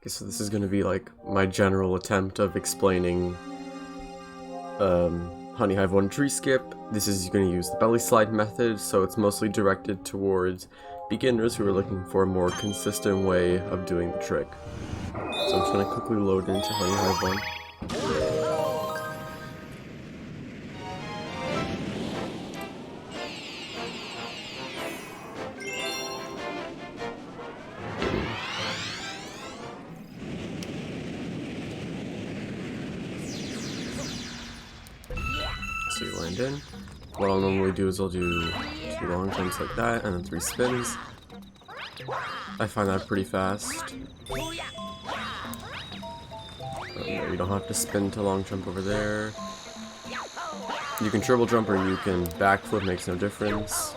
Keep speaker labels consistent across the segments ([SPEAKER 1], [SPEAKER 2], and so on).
[SPEAKER 1] Okay, so this is going to be like my general attempt of explaining Honeyhive 1 tree skip. This is going to use the belly slide method, so it's mostly directed towards beginners who are looking for a more consistent way of doing the trick. So I'm just going to quickly load into Honeyhive 1. So you land in. What I'll normally do is I'll do 2 long jumps like that, and then 3 spins. I find that pretty fast. You don't have to spin to long jump over there. You can triple jump or you can backflip, makes no difference.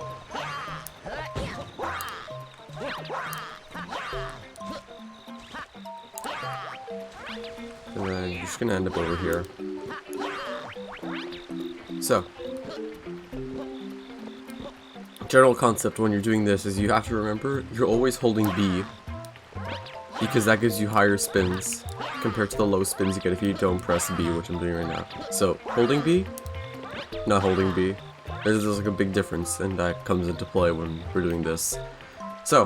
[SPEAKER 1] And then you're just gonna end up over here. So, general concept when you're doing this is you have to remember you're always holding B, because that gives you higher spins compared to the low spins you get if you don't press B, which I'm doing right now. So, holding B, not holding B. There's like a big difference, and that comes into play when we're doing this. So,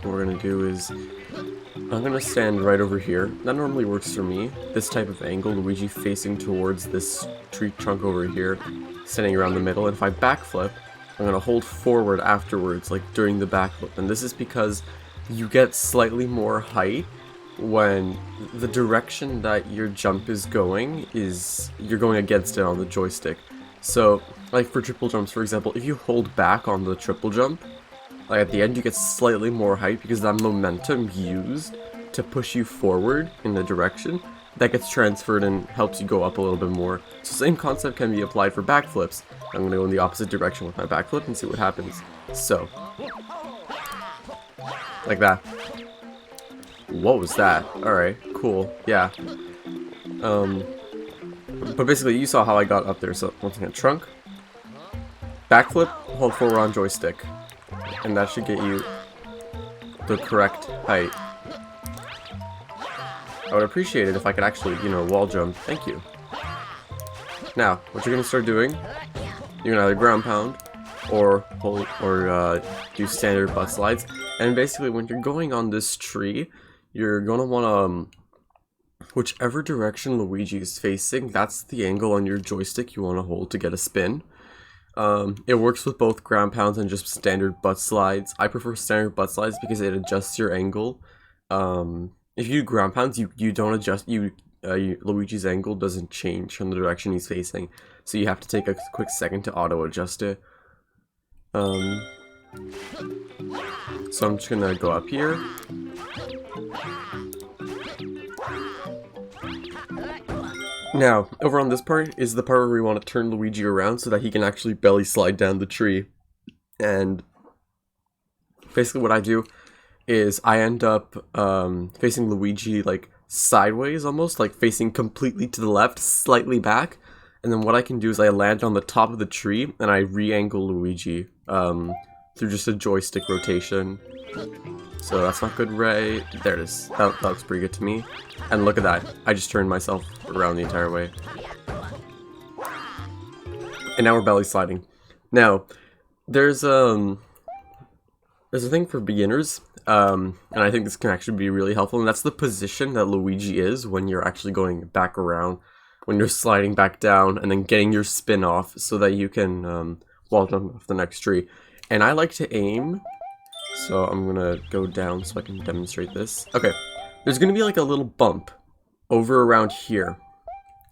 [SPEAKER 1] what we're gonna do is I'm gonna stand right over here. That normally works for me. This type of angle, Luigi facing towards this tree trunk over here, standing around the middle. And if I backflip, I'm gonna hold forward afterwards, like during the backflip. And this is because you get slightly more height when the direction that your jump is going is you're going against it on the joystick. So, like for triple jumps, for example, if you hold back on the triple jump, like at the end you get slightly more height because that momentum used to push you forward in the direction that gets transferred and helps you go up a little bit more. So same concept can be applied for backflips. I'm going to go in the opposite direction with my backflip and see what happens. So, like that. What was that? Alright, cool, yeah. But basically you saw how I got up there. So once again, trunk, backflip, hold forward on joystick. And that should get you the correct height. I would appreciate it if I could actually, you know, wall jump. Thank you. Now, what you're gonna start doing, you're gonna either ground pound or hold or do standard butt slides. And basically, when you're going on this tree, you're gonna wanna whichever direction Luigi is facing, that's the angle on your joystick you wanna hold to get a spin. It works with both ground pounds and just standard butt slides. I prefer standard butt slides because it adjusts your angle. If you do ground pounds, you don't adjust, Luigi's angle doesn't change from the direction he's facing. So you have to take a quick second to auto adjust it. So I'm just gonna go up here. Now, over on this part is the part where we want to turn Luigi around so that he can actually belly slide down the tree. And basically what I do is I end up facing Luigi like sideways almost, like facing completely to the left, slightly back. And then what I can do is I land on the top of the tree and I re-angle Luigi through just a joystick rotation. So that's not good, right? There it is. That looks pretty good to me. And look at that. I just turned myself around the entire way. And now we're belly sliding. Now, there's a thing for beginners, and I think this can actually be really helpful, and that's the position that Luigi is when you're actually going back around, when you're sliding back down, and then getting your spin off so that you can wall jump off the next tree. And I like to aim. So I'm gonna go down so I can demonstrate this. Okay, there's gonna be like a little bump over around here.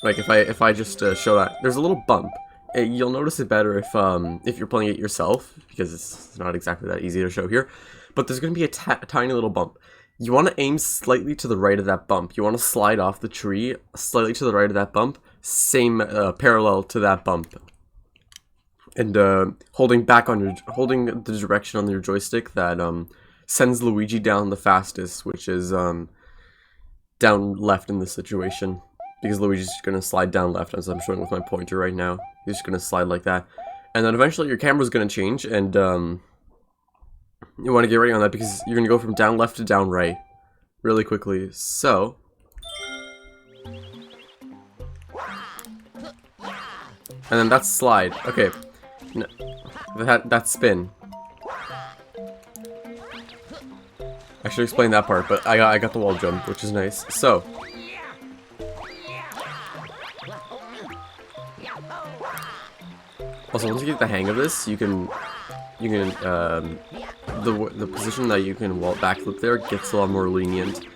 [SPEAKER 1] Like if I just show that, there's a little bump. You'll notice it better if you're playing it yourself, because it's not exactly that easy to show here. But there's gonna be a tiny little bump. You want to aim slightly to the right of that bump. You want to slide off the tree slightly to the right of that bump, same parallel to that bump. And holding the direction on your joystick that sends Luigi down the fastest, which is down left in this situation, because Luigi's just gonna slide down left as I'm showing with my pointer right now. He's just gonna slide like that, and then eventually your camera's gonna change, and You want to get ready on that because you're going to go from down left to down right really quickly. So, and then that's slide. Okay, no, that's spin. I should explain that part, but I got the wall jump, which is nice. So, also once you get the hang of this, you can the position that you can wall backflip there gets a lot more lenient.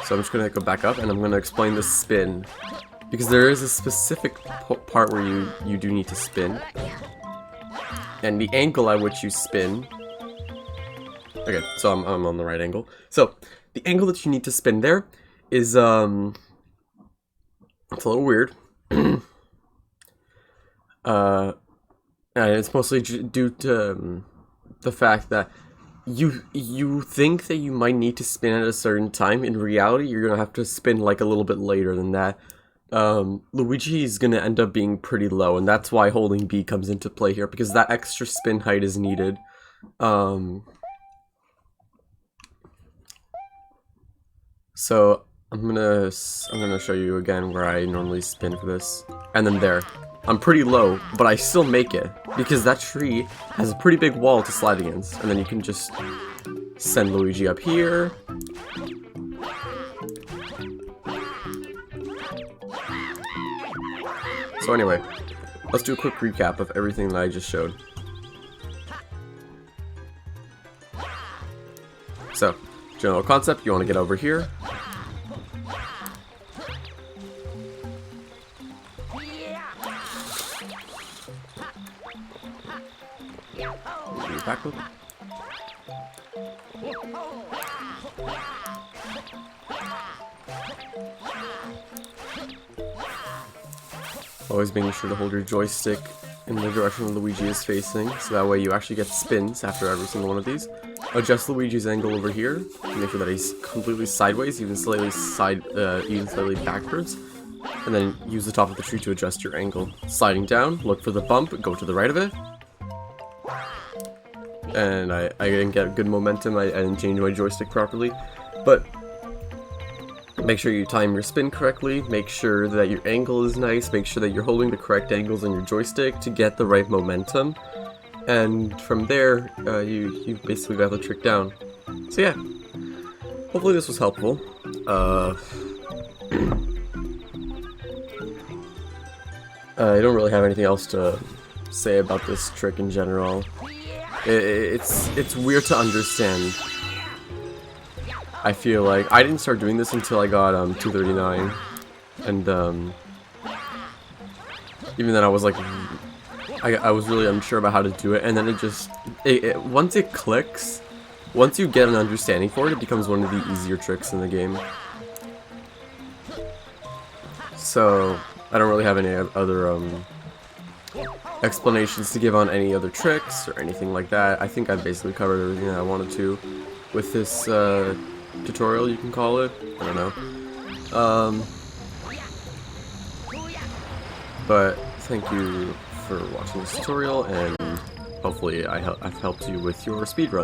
[SPEAKER 1] So I'm just gonna go back up and I'm gonna explain the spin because there is a specific part where you do need to spin, and the angle at which you spin. Okay, so I'm on the right angle. So the angle that you need to spin there is it's a little weird. And it's mostly due to the fact that you think that you might need to spin at a certain time. In reality, you're gonna have to spin like a little bit later than that. Luigi is gonna end up being pretty low, and that's why holding B comes into play here, because that extra spin height is needed. So I'm gonna show you again where I normally spin for this, and then there. I'm pretty low, but I still make it, because that tree has a pretty big wall to slide against, and then you can just send Luigi up here. So anyway, let's do a quick recap of everything that I just showed. So, general concept, you want to get over here. Backward. Always making sure to hold your joystick in the direction Luigi is facing, so that way you actually get spins after every single one of these. Adjust Luigi's angle over here to make sure that he's completely sideways, even slightly backwards, and then use the top of the tree to adjust your angle. Sliding down, look for the bump, go to the right of it. And I didn't get good momentum, I didn't change my joystick properly, but make sure you time your spin correctly, make sure that your angle is nice, make sure that you're holding the correct angles on your joystick to get the right momentum, and from there, you basically got the trick down. So yeah, hopefully this was helpful. I don't really have anything else to say about this trick in general. It's weird to understand. I feel like I didn't start doing this until I got 239, and even then I was like, I was really unsure about how to do it, and then once it clicks, once you get an understanding for it, it becomes one of the easier tricks in the game. So I don't really have any other explanations to give on any other tricks or anything like that. I think I basically covered everything that I wanted to with this tutorial, you can call it. I don't know. But thank you for watching this tutorial, and hopefully I've helped you with your speedrun.